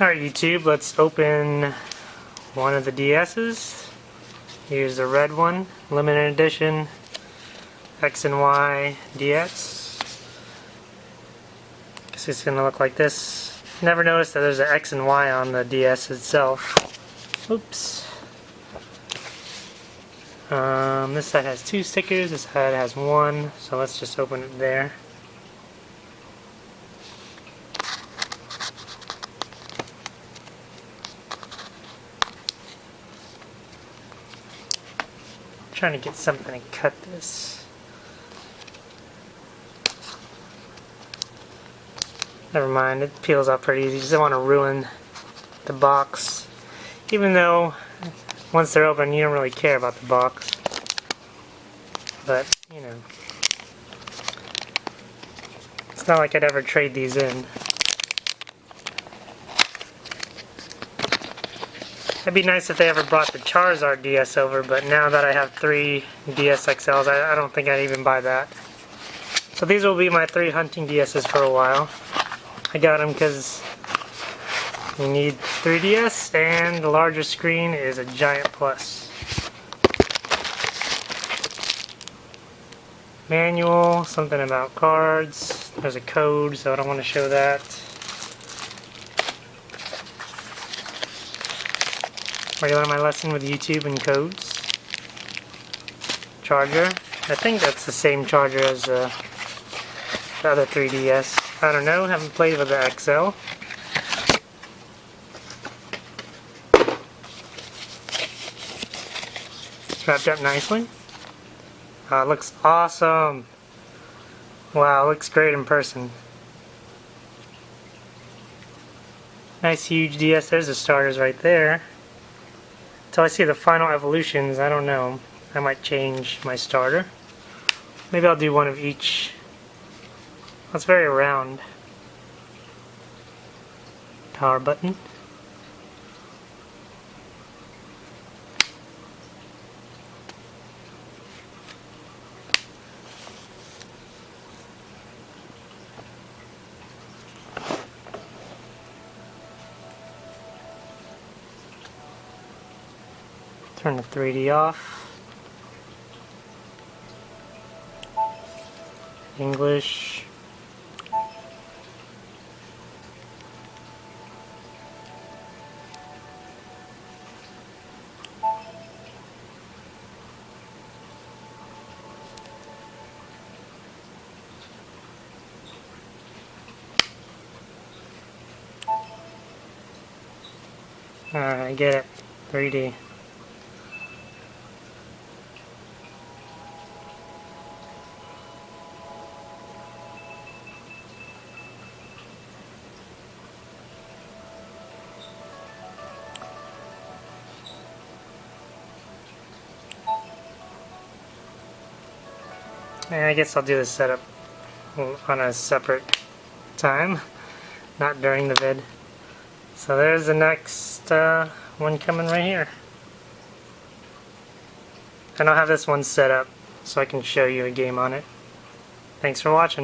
Alright YouTube, let's open one of the DS's. Here's the red one, limited edition X and Y DS. Guess it's gonna look like this. Never noticed that there's an X and Y on the DS itself. Oops. This side has 2 stickers, this side has 1, so let's just open it there. Trying to get something to cut this. Never mind, it peels off pretty easy. You just don't want to ruin the box. Even though once they're open you don't really care about the box. But, you know. It's not like I'd ever trade these in. It'd be nice if they ever brought the Charizard DS over, but now that I have 3 DS XLs, I don't think I'd even buy that. So these will be my 3 hunting DS's for a while. I got them because you need 3DS, and the larger screen is a giant plus. Manual, something about cards. There's a code, so I don't want to show that. Already learned my lesson with YouTube and codes. Charger. I think that's the same charger as the other 3DS. I don't know, haven't played with the XL. It's wrapped up nicely. It looks awesome. Wow, it looks great in person. Nice huge DS. There's the starters right there. Until I see the final evolutions, I don't know. I might change my starter. Maybe I'll do one of each. That's very round. Power button. Turn the 3D off. English. Alright, I get it. 3D. And I guess I'll do the setup on a separate time, not during the vid. So there's the next one coming right here. And I'll have this one set up so I can show you a game on it. Thanks for watching.